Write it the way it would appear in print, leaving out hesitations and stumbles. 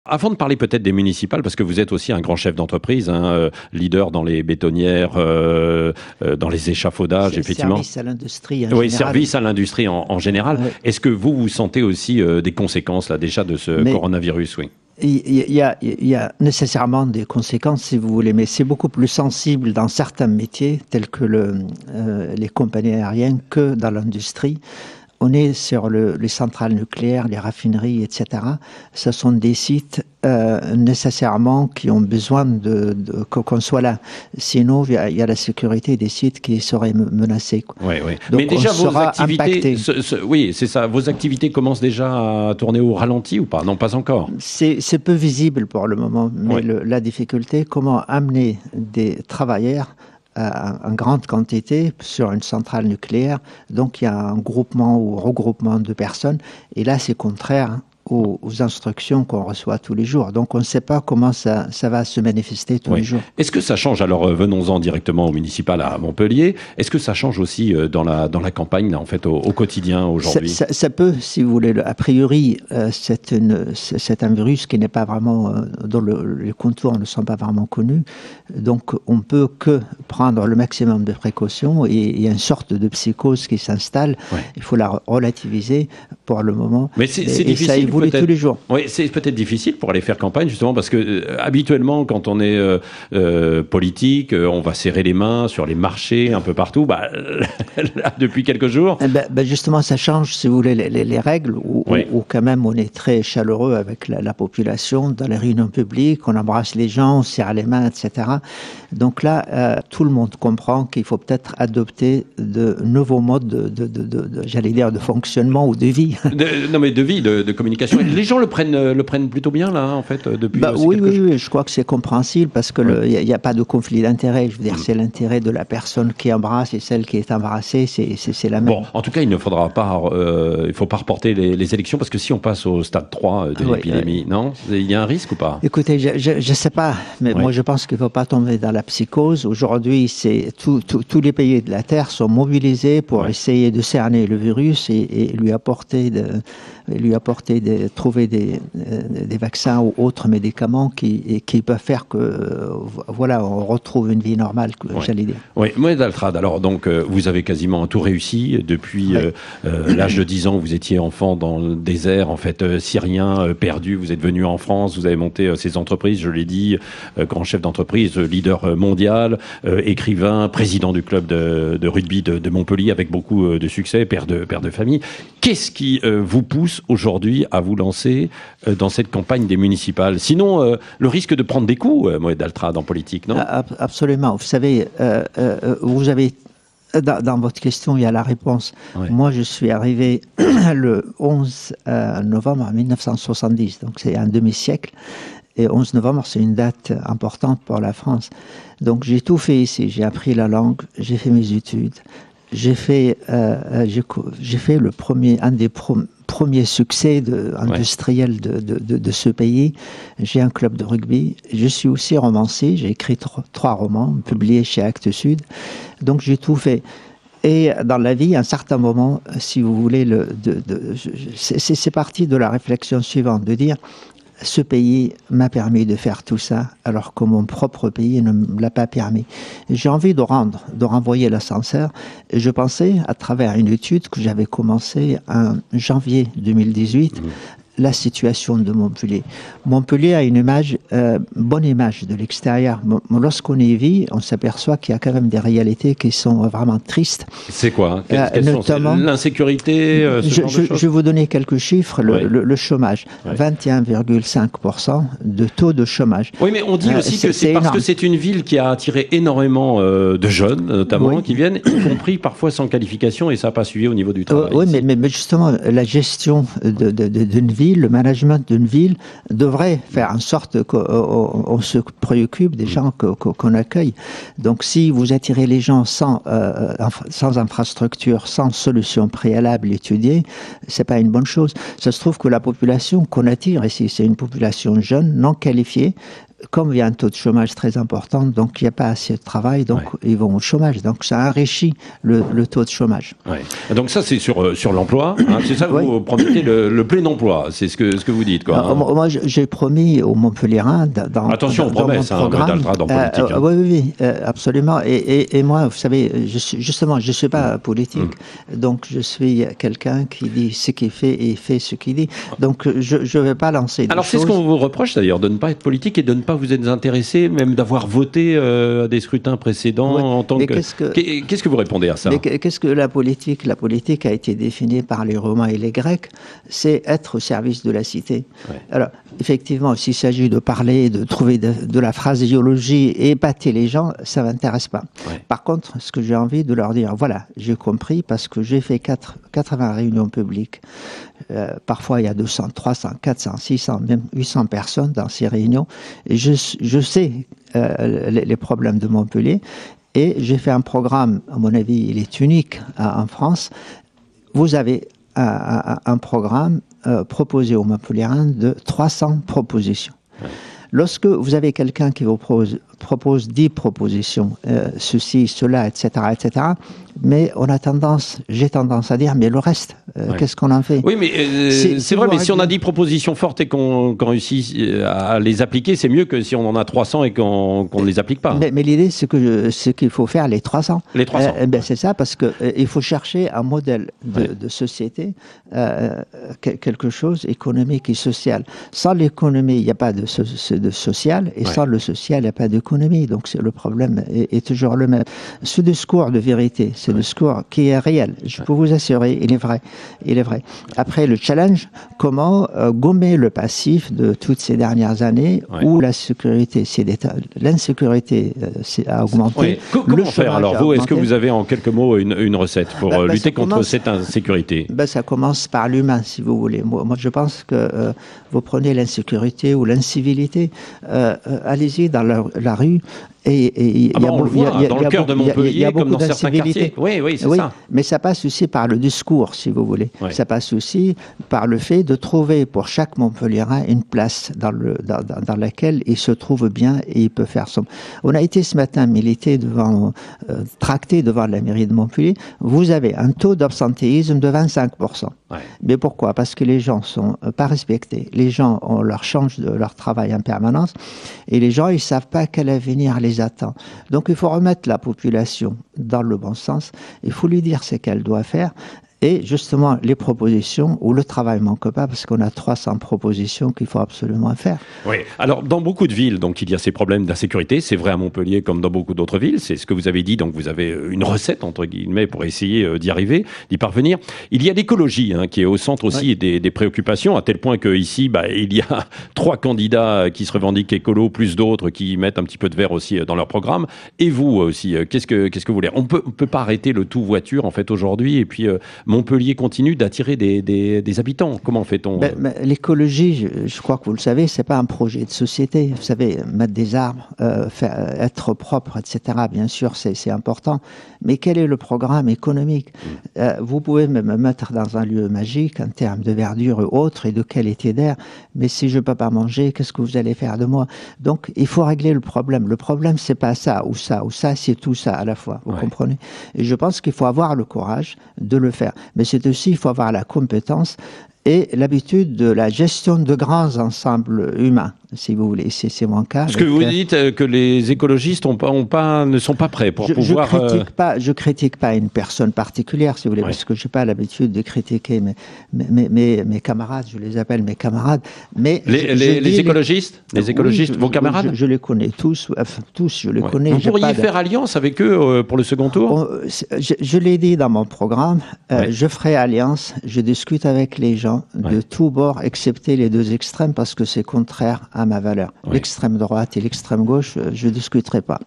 avant de parler peut-être des municipales, parce que vous êtes aussi un grand chef d'entreprise, leader dans les bétonnières, dans les échafaudages, effectivement. Service à l'industrie en Oui, général. service à l'industrie en général. Oui. Est-ce que vous sentez aussi des conséquences là déjà de ce coronavirus? Oui. Il y a nécessairement des conséquences, si vous voulez, mais c'est beaucoup plus sensible dans certains métiers, tels que les compagnies aériennes, que dans l'industrie. On est sur les centrales nucléaires, les raffineries, etc. Ce sont des sites nécessairement qui ont besoin qu'on soit là. Sinon, il y a la sécurité des sites qui seraient menacés. Oui. Donc, mais déjà, vos activités... oui, c'est ça. Vos activités commencent déjà à tourner au ralenti ou pas? Non, pas encore. C'est peu visible pour le moment, mais la difficulté, comment amener des travailleurs en grande quantité sur une centrale nucléaire. Donc il y a un groupement ou regroupement de personnes. Et là, c'est contraire aux instructions qu'on reçoit tous les jours. Donc on ne sait pas comment ça va se manifester tous les jours. Est-ce que ça change, alors venons-en directement au municipal à Montpellier, est-ce que ça change aussi dans la campagne, là, en fait, au quotidien aujourd'hui? Ça peut, si vous voulez. A priori, c'est un virus qui n'est pas vraiment, dont les contours ne sont pas vraiment connus. Donc on peut que prendre le maximum de précautions et il y a une sorte de psychose qui s'installe. Il faut la relativiser pour le moment. Mais c'est difficile. Ça évolue tous les jours. Oui, c'est peut-être difficile pour aller faire campagne, justement, parce que habituellement, quand on est politique, on va serrer les mains sur les marchés, un peu partout. Là, depuis quelques jours... justement, ça change, si vous voulez, les règles, où quand même on est très chaleureux avec la population, dans les réunions publiques, on embrasse les gens, on serre les mains, etc. Donc là, tout le monde comprend qu'il faut peut-être adopter de nouveaux modes j'allais dire, de fonctionnement ou de vie. De vie, de communication. Les gens le prennent plutôt bien, là, en fait, depuis oui, je crois que c'est compréhensible parce que n'y a pas de conflit d'intérêt. Je veux dire, c'est l'intérêt de la personne qui embrasse et celle qui est embrassée, c'est la même. Bon, en tout cas, il ne faudra pas, il faut pas reporter les élections parce que si on passe au stade 3 de l'épidémie, non? Il y a un risque ou pas? Écoutez, je sais pas, mais moi je pense qu'il ne faut pas tomber dans la psychose. Aujourd'hui, tous les pays de la Terre sont mobilisés pour essayer de cerner le virus et lui apporter trouver des vaccins ou autres médicaments qui peuvent faire que on retrouve une vie normale, j'allais dire. Oui, Moed Altrad, alors donc vous avez quasiment tout réussi depuis l'âge de 10 ans, vous étiez enfant dans le désert en fait syrien, perdu, vous êtes venu en France, vous avez monté ces entreprises, je l'ai dit, grand chef d'entreprise, leader mondial, écrivain, président du club de rugby de Montpellier avec beaucoup de succès, père de famille. Qu'est-ce qui vous pousse aujourd'hui à vous lancer dans cette campagne des municipales? Sinon, le risque de prendre des coups, Moed Altrad, en politique, non? Absolument. Vous savez, vous avez... Dans votre question, il y a la réponse. Moi, je suis arrivé le 11 novembre 1970, donc c'est un demi-siècle. Et 11 novembre, c'est une date importante pour la France. Donc j'ai tout fait ici. J'ai appris la langue, j'ai fait mes études. J'ai fait un des premiers succès industriels de ce pays. J'ai un club de rugby. Je suis aussi romancier. J'ai écrit 3 romans publiés chez Actes Sud. Donc j'ai tout fait. Et dans la vie, à un certain moment, si vous voulez, c'est parti de la réflexion suivante, de dire: ce pays m'a permis de faire tout ça, alors que mon propre pays ne me l'a pas permis. J'ai envie de renvoyer l'ascenseur. Et je pensais, à travers une étude que j'avais commencée en janvier 2018, la situation de Montpellier. Montpellier a une bonne image de l'extérieur. Lorsqu'on y vit, on s'aperçoit qu'il y a quand même des réalités qui sont vraiment tristes. C'est quoi? Notamment l'insécurité, je vais vous donner quelques chiffres. Le chômage, 21,5% de taux de chômage. Oui, mais on dit aussi que c'est parce que c'est une ville qui a attiré énormément de jeunes, notamment, qui viennent, y compris parfois sans qualification, et ça n'a pas suivi au niveau du travail. Oui, mais justement, la gestion d'une ville, le management d'une ville devrait faire en sorte qu'on se préoccupe des gens qu'on accueille. Donc si vous attirez les gens sans infrastructure, sans solution préalable étudiée, c'est pas une bonne chose. Ça se trouve que la population qu'on attire ici, c'est une population jeune, non qualifiée, comme il y a un taux de chômage très important, donc il n'y a pas assez de travail, donc ils vont au chômage. Donc ça enrichit le taux de chômage. Ouais. Donc ça, c'est sur l'emploi. Hein, c'est ça, vous promettez le plein emploi. C'est ce que vous dites, quoi. Moi, j'ai promis aux Montpelliérains attention aux promesses, hein, dans politique. Oui, absolument. Et moi, vous savez, je suis pas politique, donc je suis quelqu'un qui dit ce qu'il fait et fait ce qu'il dit. Donc je vais pas lancer des Alors choses. c'est ce qu'on vous reproche d'ailleurs, de ne pas être politique et de ne pas vous être intéressé, même d'avoir voté à des scrutins précédents en tant que... Qu'est-ce que vous répondez à ça? Mais qu'est-ce que la politique? La politique a été définie par les Romains et les Grecs, c'est être au service de la cité. Ouais. Alors, effectivement, s'il s'agit de parler, de trouver de la phraséologie et épater les gens, ça m'intéresse pas. Ouais. Par contre, ce que j'ai envie de leur dire, voilà, j'ai compris parce que j'ai fait 80 réunions publiques. Parfois, il y a 200, 300, 400, 600, même 800 personnes dans ces réunions. Et je sais les problèmes de Montpellier. Et j'ai fait un programme, à mon avis, il est unique en France. Vous avez un programme proposé aux Montpelliérains de 300 propositions. Ouais. Lorsque vous avez quelqu'un qui vous propose 10 propositions, ceci, cela, etc., mais j'ai tendance à dire, mais le reste, qu'est-ce qu'on en fait? Oui, mais c'est vrai, mais si on a 10 propositions fortes et qu'on réussit à les appliquer, c'est mieux que si on en a 300 et qu'on ne les applique pas. Mais l'idée, c'est qu'il faut faire les 300. Les 300. C'est ça, parce qu'il faut chercher un modèle de société, quelque chose économique et social. Sans l'économie, il n'y a pas de social, et sans le social, il n'y a pas d'économie. Donc le problème est toujours le même. Ce discours de vérité, ce discours qui est réel, je peux vous assurer, il est vrai. Après, le challenge, comment gommer le passif de toutes ces dernières années où l'insécurité a augmenté. Comment faire alors, vous, est-ce que vous avez en quelques mots une recette pour lutter contre cette insécurité? Ça commence par l'humain, si vous voulez. Moi, je pense que vous prenez l'insécurité ou l'incivilité, allez-y dans la rue. On le voit dans le cœur de Montpellier, comme dans certains quartiers. Oui, c'est ça. Mais ça passe aussi par le discours, si vous voulez. Ouais. Ça passe aussi par le fait de trouver pour chaque Montpelliérain une place dans laquelle il se trouve bien et il peut faire son... On a été ce matin tracté devant la mairie de Montpellier. Vous avez un taux d'absentéisme de 25%. Ouais. Mais pourquoi? Parce que les gens sont pas respectés. Les gens, on leur change de leur travail en permanence et les gens, ils savent pas quel avenir les attend. Donc il faut remettre la population dans le bon sens. Il faut lui dire ce qu'elle doit faire. Et justement, les propositions, où le travail manque pas, parce qu'on a 300 propositions qu'il faut absolument faire. Oui, alors dans beaucoup de villes, donc il y a ces problèmes d'insécurité, c'est vrai à Montpellier comme dans beaucoup d'autres villes, c'est ce que vous avez dit, donc vous avez une recette, entre guillemets, pour essayer d'y arriver, d'y parvenir. Il y a l'écologie, qui est au centre aussi des préoccupations, à tel point qu'ici, il y a 3 candidats qui se revendiquent écolo, plus d'autres qui mettent un petit peu de vert aussi dans leur programme. Et vous aussi, qu'est-ce que vous voulez? On peut pas arrêter le tout voiture, en fait, aujourd'hui, et puis... Montpellier continue d'attirer des habitants. Comment fait-on? L'écologie, je crois que vous le savez, c'est pas un projet de société. Vous savez, mettre des arbres, être propre, etc. Bien sûr, c'est important. Mais quel est le programme économique? Vous pouvez me mettre dans un lieu magique en termes de verdure et autres et de qualité d'air. Mais si je peux pas manger, qu'est-ce que vous allez faire de moi? Donc, il faut régler le problème. Le problème, c'est pas ça ou ça ou ça, c'est tout ça à la fois. Vous comprenez? Et je pense qu'il faut avoir le courage de le faire. Mais c'est aussi, il faut avoir la compétence et l'habitude de la gestion de grands ensembles humains, si vous voulez. C'est mon cas. Parce que vous dites que les écologistes ne sont pas prêts pour pouvoir... Je critique pas une personne particulière, si vous voulez, parce que je n'ai pas l'habitude de critiquer mes camarades, je les appelle mes camarades. Mais les écologistes, vos camarades, je les connais tous, je les connais. Vous pourriez faire alliance avec eux pour le second tour? Je l'ai dit dans mon programme, je ferai alliance, je discute avec les gens de tous bords, excepté les 2 extrêmes, parce que c'est contraire à ma valeur. L'extrême droite et l'extrême gauche, je ne discuterai pas.